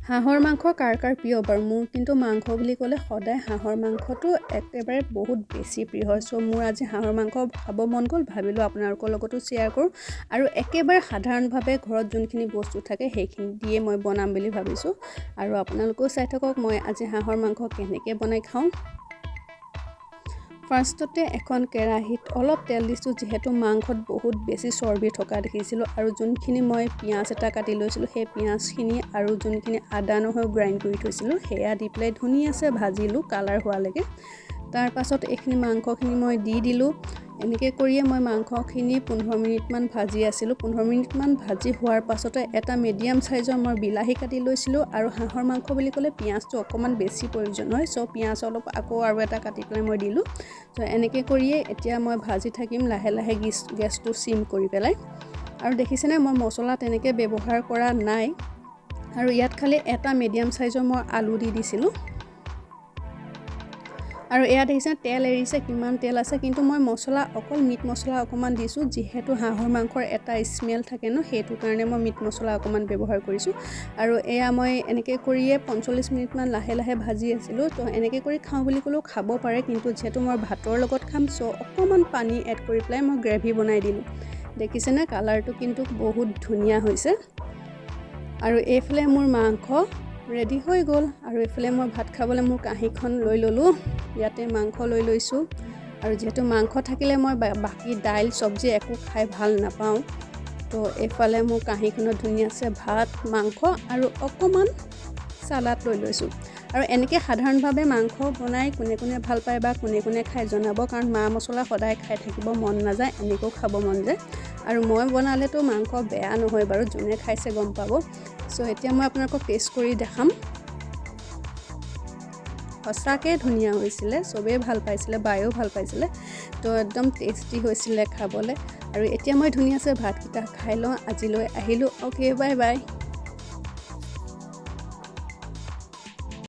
হাঁহৰ মাংস কাৰ কাৰ প্ৰিয় বাৰু? মোৰ কিন্তু মাংস বুলি ক'লে সদায় হাঁহৰ মাংসটো একেবাৰে বহুত বেছি প্ৰিয় হয়। চ' মোৰ আজি হাঁহৰ মাংস খাব মন গ'ল, ভাবিলোঁ আপোনালোকৰ লগতো শ্বেয়াৰ কৰোঁ। আৰু একেবাৰে সাধাৰণভাৱে ঘৰত যোনখিনি বস্তু থাকে সেইখিনি দিয়ে মই বনাম বুলি ভাবিছোঁ। আৰু আপোনালোকেও চাই থাকক মই আজি হাঁহৰ মাংস কেনেকৈ বনাই খাওঁ। ফাৰ্ষ্টতে এখন কেৰাহীত অলপ তেল দিছোঁ, যিহেতু মাংসত বহুত বেছি চৰ্বি থকা দেখিছিলোঁ। আৰু যোনখিনি মই পিঁয়াজ এটা কাটি লৈছিলোঁ সেই পিঁয়াজখিনি আৰু যোনখিনি আদা নহৰু গ্ৰাইণ্ড কৰি থৈছিলোঁ সেয়া দি পেলাই ধুনীয়াছে ভাজিলোঁ কালাৰ হোৱালৈকে। তাৰ পাছত এইখিনি মাংসখিনি মই দি দিলোঁ। এনেকৈ কৰিয়ে মই মাংসখিনি 15 মিনিটমান ভাজি আছিলোঁ। 15 মিনিটমান ভাজি হোৱাৰ পাছতে এটা মিডিয়াম চাইজৰ মই বিলাহী কাটি লৈছিলোঁ। আৰু হাঁহৰ মাংস বুলি ক'লে পিঁয়াজটো অকণমান বেছি প্ৰয়োজন হয়। চ' পিঁয়াজ অলপ আকৌ আৰু এটা কাটি পেলাই মই দিলোঁ। চ' এনেকৈ কৰিয়ে এতিয়া মই ভাজি থাকিম লাহে লাহে গেছটো চিম কৰি পেলাই। আৰু দেখিছেনে মই মছলা তেনেকৈ ব্যৱহাৰ কৰা নাই। আৰু ইয়াত খালি এটা মিডিয়াম চাইজৰ মই আলু দি দিছিলোঁ। আৰু এয়া দেখিছে তেল এৰিছে, কিমান তেল আছে। কিন্তু মই মছলা অকল মিট মছলা অকণমান দিছোঁ, যিহেতু হাঁহৰ মাংসৰ এটা স্মেল থাকে ন, সেইটো কাৰণে মই মিট মছলা অকণমান ব্যৱহাৰ কৰিছোঁ। আৰু এয়া মই এনেকৈ কৰিয়ে 45 মিনিটমান লাহে লাহে ভাজি আছিলোঁ। তো এনেকৈ কৰি খাওঁ বুলি ক'লেও খাব পাৰে, কিন্তু যিহেতু মই ভাতৰ লগত খাম চ' অকণমান পানী এড কৰি পেলাই মই গ্ৰেভি বনাই দিলোঁ। দেখিছেনে কালাৰটো কিন্তু বহুত ধুনীয়া হৈছে। আৰু এইফালে মোৰ মাংস ৰেডি হৈ গ'ল। আৰু এইফালে মই ভাত খাবলৈ মোৰ কাঁহীখন লৈ ল'লোঁ। ইয়াতে মাংস লৈ লৈছোঁ। আৰু যিহেতু মাংস থাকিলে মই বাকী দাইল চব্জি একো খাই ভাল নাপাওঁ, তো এইফালে মোৰ কাঁহীখনত ধুনীয়াছে ভাত মাংস আৰু অকণমান চালাড লৈ লৈছোঁ। আৰু এনেকৈ সাধাৰণভাৱে মাংস বনাই কোনে কোনে ভাল পায় বা কোনে কোনে খাই জনাব, কাৰণ মা মছলা সদায় খাই থাকিব মন নাযায়, এনেকৈও খাব মন যায়। আৰু মই বনালেতো মাংস বেয়া নহয় বাৰু, যোনে খাইছে গম পাব। চ' এতিয়া মই আপোনালোকক টেষ্ট কৰি দেখাম। সঁচাকৈ ধুনীয়া হৈছিলে, চবেই ভাল পাইছিলে, বায়েও ভাল পাইছিলে। তো একদম টেষ্টি হৈছিলে খাবলৈ। আৰু এতিয়া মই ধুনীয়াছে ভাতকেইটা খাই লওঁ। আজিলৈ আহিলোঁ। Okay, bye bye.